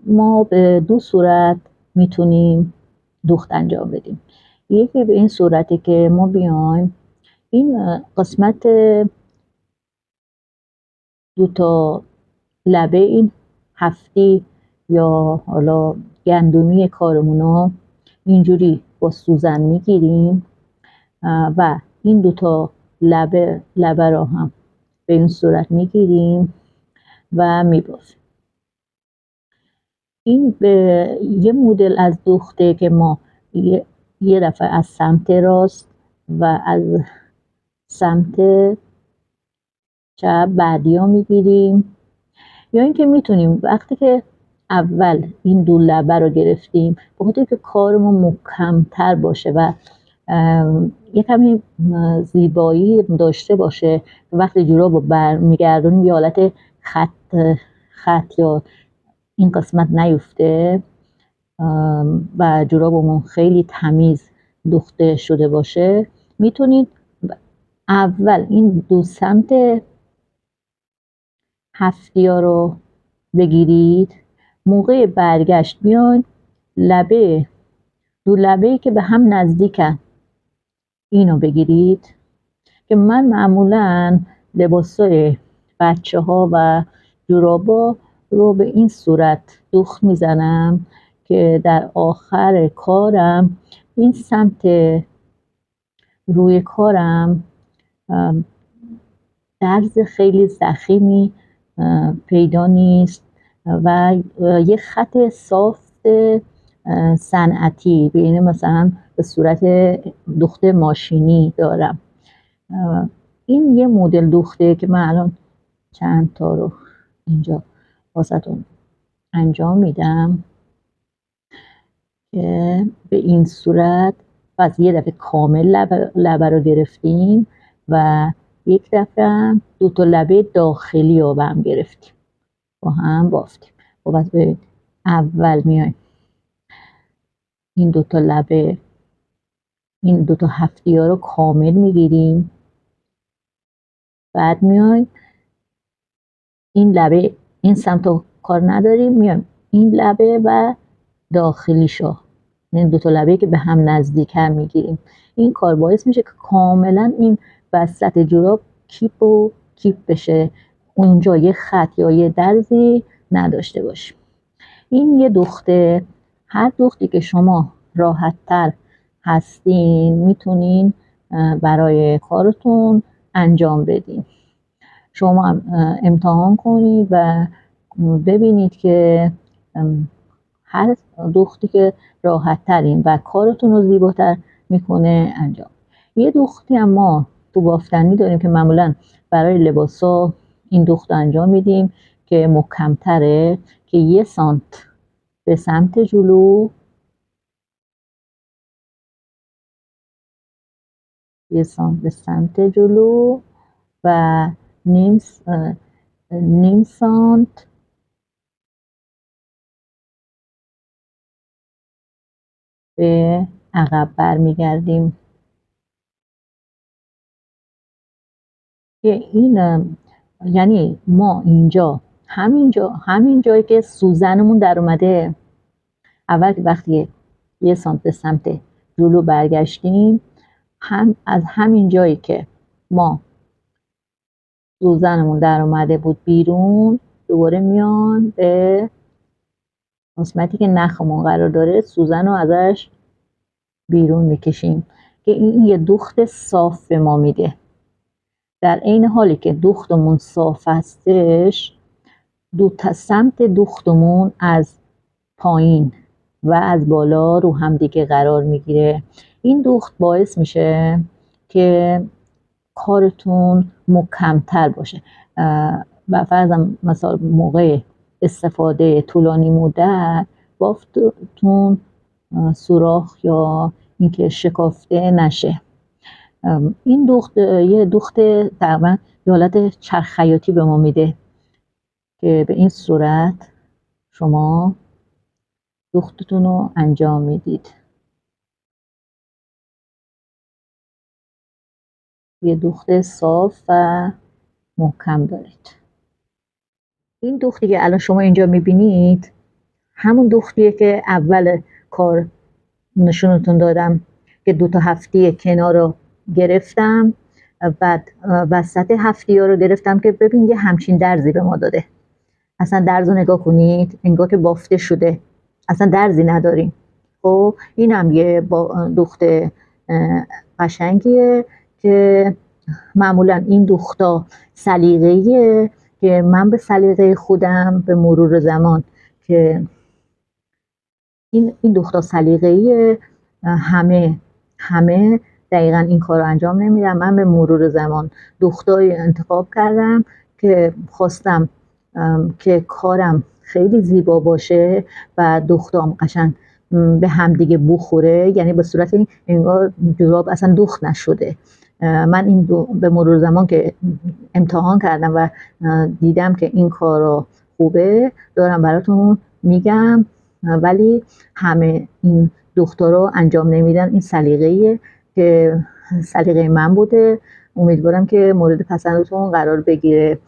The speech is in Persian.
ما به 2 صورت میتونیم دوخت انجام بدیم. یکی به این صورته که ما بیایم این قسمت 2 تا لبه این هفتی یا حالا گندمی کارمونو اینجوری با سوزن میگیریم و این 2 تا لبه رو هم به این صورت میگیریم و میبافیم. این به یه مدل از دوخته که ما یه دفعه از سمت راست و از سمت چپ بعدیا میگیریم، یا اینکه میتونیم وقتی که اول این 2 لبه رو گرفتیم به خاطر که کارمون محکم‌تر باشه و یه کمی زیبایی داشته باشه، وقتی جوراب رو برمیگردونیم یه حالت خط یا این قسمت نیفته و جورابمون خیلی تمیز دوخته شده باشه، میتونید اول این 2 سمت هفتیا رو بگیرید، موقع برگشت بیاین 2 لبه‌ای که به هم نزدیکن اینو بگیرید، که من معمولاً لباسای بچه‌ها و جورابا رو به این صورت دوخت میزنم که در آخر کارم این سمت روی کارم درز خیلی ضخیمی پیدا نیست و یه خط صاف صنعتی بین مثلا به صورت دوخت ماشینی دارم. این یه مدل دوخته که من الان چند تا رو اینجا واسهتون انجام میدم که به این صورت پس یه دفعه کامل لبه رو گرفتیم و یک دفعه 2 تا لبه داخلی رو به هم گرفتیم با هم بافتیم. و بس ببینید اول میایم این 2 تا لبه این 2 تا هفتی ها رو کامل میگیریم، بعد میایم این لبه این سمت رو کار نداریم، میایم این لبه و داخلیشو این 2 تا لبه که به هم نزدیک هم میگیریم. این کار باعث میشه که کاملا این وسط جوراب کیپ بشه، اونجا یه خط یا یه درزی نداشته باشیم. این یه دوخته. هر دوختی که شما راحت تر هستین میتونین برای کارتون انجام بدین. شما امتحان کنید و ببینید که هر دوختی که راحت ترین و کارتون رو زیباتر میکنه انجام. یه دوختی هم ما تو بافتنی داریم که معمولا برای لباسا این دوخت انجام میدیم که محکم‌تره، که 1 سانت به سمت جلو 1 سانت به سمت جلو و نیم سانت به عقب برمیگردیم. که این یعنی ما اینجا همین جایی که سوزنمون در اومده، اول وقتی 1 سانت به سمت جلو برگشتیم، از همین جایی که ما سوزنمون در اومده بود بیرون، دوباره میان به قسمتی که نخمون قرار داره سوزن رو ازش بیرون میکشیم که این یه دوخت صاف به ما میده. در عین حالی که دوختمون صاف هستش، 2 تا سمت دوختمون از پایین و از بالا رو هم دیگه قرار میگیره. این دوخت باعث میشه که کارتون محکم‌تر باشه و فرضاً مثلا موقع استفاده طولانی مدت بافتتون سوراخ یا اینکه شکافته نشه. این دوخت یه دوخت تقریبا یه حالت چرخ خیاطی به ما میده که به این صورت شما دوختتون رو انجام میدید. یه دوخت صاف و محکم دارید. این دوختی که الان شما اینجا میبینید همون دختیه که اول کار نشونتون دادم که 2 تا هفته کنار رو گرفتم، بعد وسط هفته ها رو گرفتم که ببین یه همچین درزی به ما داده. اصلا درز رو نگاه کنید، انگار که بافته شده، اصلا درزی نداریم. خب این هم یه دخت قشنگیه که معمولا این دختا سلیقه‌ایه که من به سلیقه خودم به مرور زمان که این دختر سلیقه‌ای همه دقیقا این کار رو انجام نمیدم. من به مرور زمان دختری انتخاب کردم که خواستم که کارم خیلی زیبا باشه و دخترام قشنگ به همدیگه بخوره، یعنی به صورت انگار جوراب اصلا دخت نشده. من این به مرور زمان که امتحان کردم و دیدم که این کار خوبه، دارم براتون میگم. ولی همه این دخترها انجام نمیدن. این سلیقه‌ایه که سلیقه من بوده. امیدوارم که مورد پسندتون قرار بگیره.